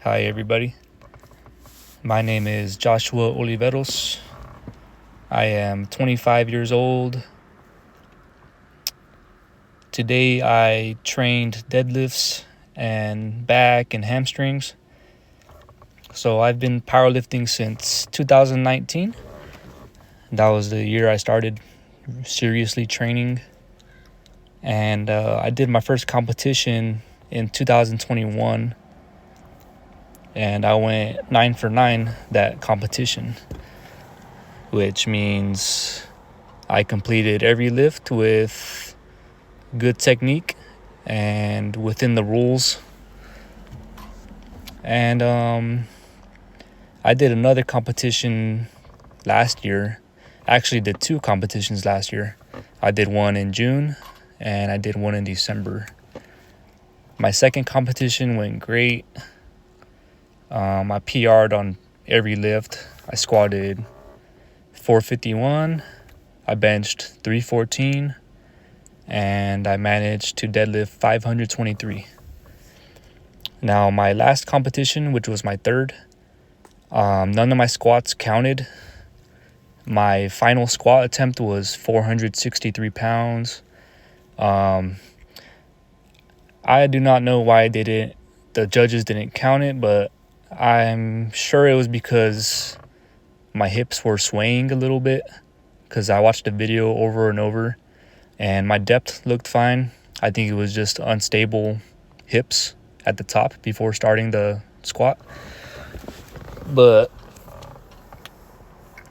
Hi everybody, my name is Joshua Oliveros. I am 25 years old. Today I trained deadlifts and back and hamstrings. So I've been powerlifting since 2019. That was the year I started seriously training. And I did my first competition in 2021. And I went 9 for 9 that competition, which means I completed every lift with good technique and within the rules. And I did another competition last year. I actually did 2 competitions last year. I did one in June and I did one in December. My second competition went great. I PR'd on every lift. I squatted 451, I benched 314, and I managed to deadlift 523. Now, my last competition, which was my third, none of my squats counted. My final squat attempt was 463 pounds. I do not know why the judges didn't count it, but I'm sure it was because my hips were swaying a little bit, because I watched the video over and over and my depth looked fine. I think it was just unstable hips at the top before starting the squat. But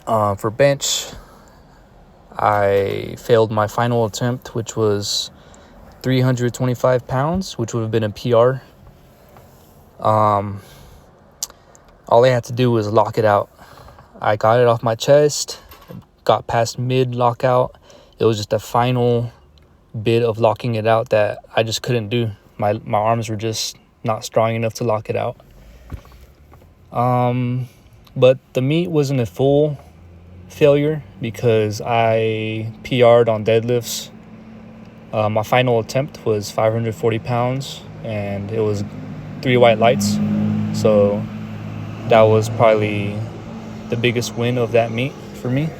for bench, I failed my final attempt, which was 325 pounds, which would have been a PR. All I had to do was lock it out. I got it off my chest, got past mid lockout. It was just a final bit of locking it out that I just couldn't do. My arms were just not strong enough to lock it out. But the meet wasn't a full failure because I PR'd on deadlifts. My final attempt was 540 pounds and it was 3 white lights. So that was probably the biggest win of that meet for me.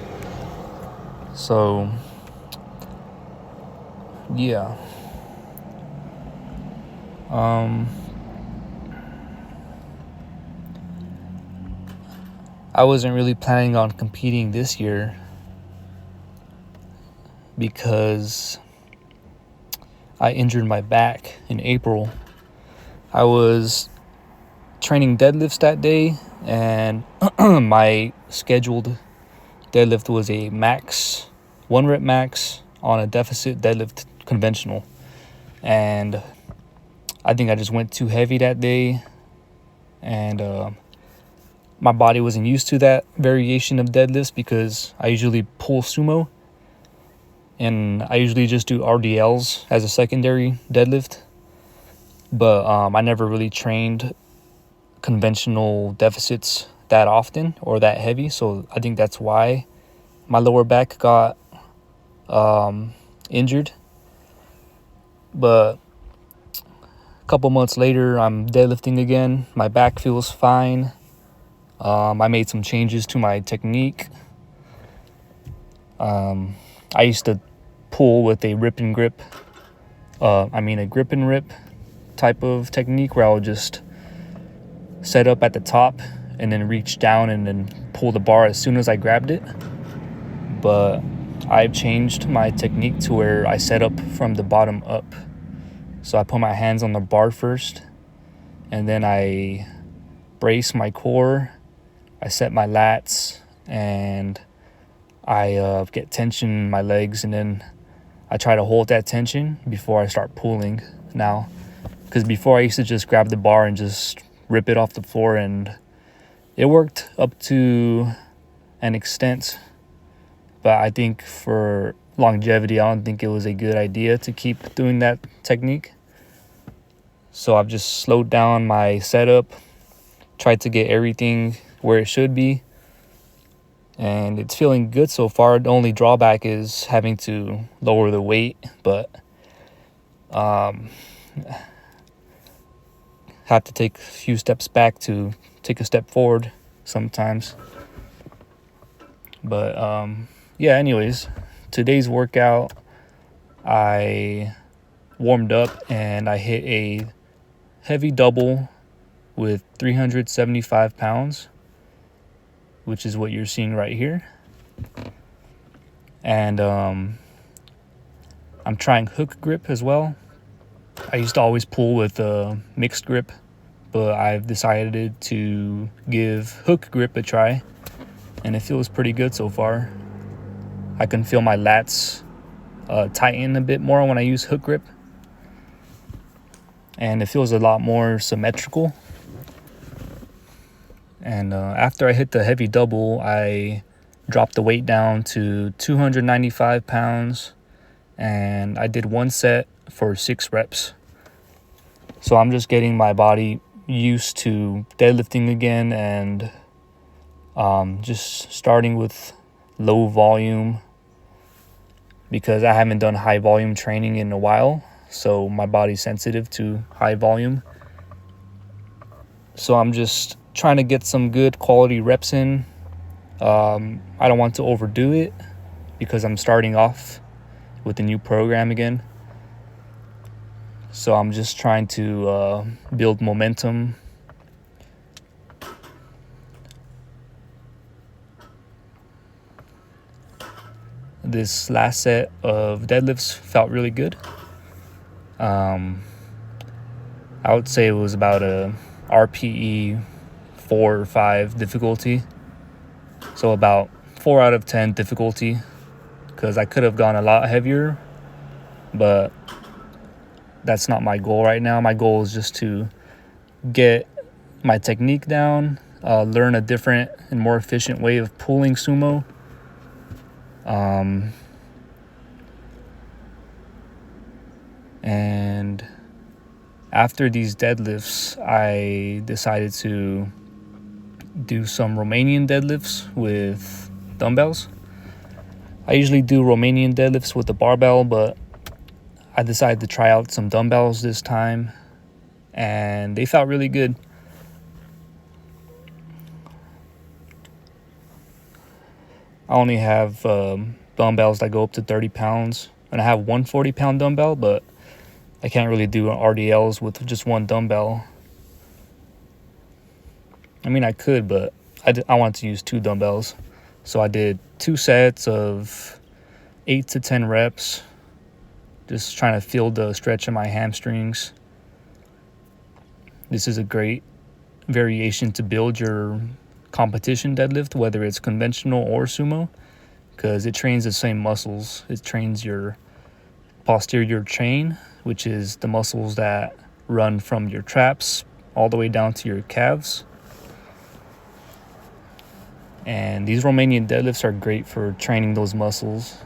So yeah. I wasn't really planning on competing this year because I injured my back in April. I was training deadlifts that day, and my scheduled deadlift was a max, 1 rep max on a deficit deadlift conventional. And I think I just went too heavy that day, and my body wasn't used to that variation of deadlifts because I usually pull sumo and I usually just do RDLs as a secondary deadlift. But I never really trained conventional deficits that often or that heavy. So I think that's why my lower back got injured. But a couple months later, I'm deadlifting again. My back feels fine. I made some changes to my technique. I used to pull with a grip and rip type of technique where I would just set up at the top and then reach down and then pull the bar as soon as I grabbed it. But I've changed my technique to where I set up from the bottom up. So I put my hands on the bar first, and then I brace my core, I set my lats, and I get tension in my legs, and then I try to hold that tension before I start pulling now. Because before I used to just grab the bar and just rip it off the floor, and it worked up to an extent. But I think for longevity, I don't think it was a good idea to keep doing that technique. So I've just slowed down my setup, tried to get everything where it should be, and it's feeling good so far. The only drawback is having to lower the weight, but have to take a few steps back to take a step forward sometimes. But yeah, anyways, today's workout, I warmed up and I hit a heavy double with 375 pounds, which is what you're seeing right here. And I'm trying hook grip as well. I used to always pull with a mixed grip, but I've decided to give hook grip a try, and it feels pretty good so far. I can feel my lats tighten a bit more when I use hook grip, and it feels a lot more symmetrical. And after I hit the heavy double, I dropped the weight down to 295 pounds, and I did one set for 6 reps. So I'm just getting my body used to deadlifting again, and just starting with low volume because I haven't done high volume training in a while, so my body's sensitive to high volume. So I'm just trying to get some good quality reps in. I don't want to overdo it because I'm starting off with a new program again. So I'm just trying to build momentum. This last set of deadlifts felt really good. I would say it was about a RPE 4 or 5 difficulty. So about 4 out of 10 difficulty, because I could have gone a lot heavier, but that's not my goal right now. My goal is just to get my technique down, learn a different and more efficient way of pulling sumo. And after these deadlifts, I decided to do some Romanian deadlifts with dumbbells. I usually do Romanian deadlifts with the barbell, but I decided to try out some dumbbells this time, and they felt really good. I only have dumbbells that go up to 30 pounds, and I have one 40-pound dumbbell, but I can't really do RDLs with just one dumbbell. I mean, I could, but I wanted to use 2 dumbbells. So I did 2 sets of 8 to 10 reps, just trying to feel the stretch in my hamstrings. This is a great variation to build your competition deadlift, whether it's conventional or sumo, because it trains the same muscles. It trains your posterior chain, which is the muscles that run from your traps all the way down to your calves. And these Romanian deadlifts are great for training those muscles.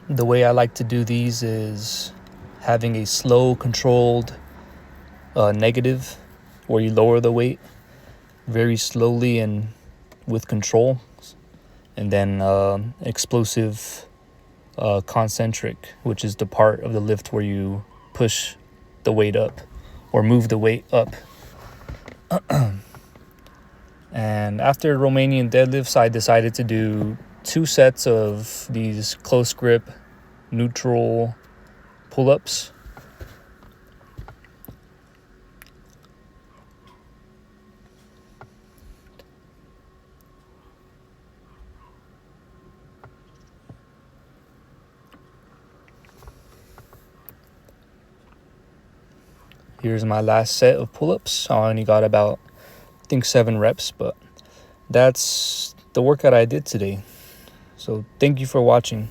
The way I like to do these is having a slow, controlled negative, where you lower the weight very slowly and with control, and then explosive concentric, which is the part of the lift where you push the weight up or move the weight up. And after Romanian deadlifts, I decided to do 2 sets of these close grip neutral pull-ups. Here's my last set of pull-ups. I only got about, I think, 7 reps, but that's the workout I did today. So thank you for watching.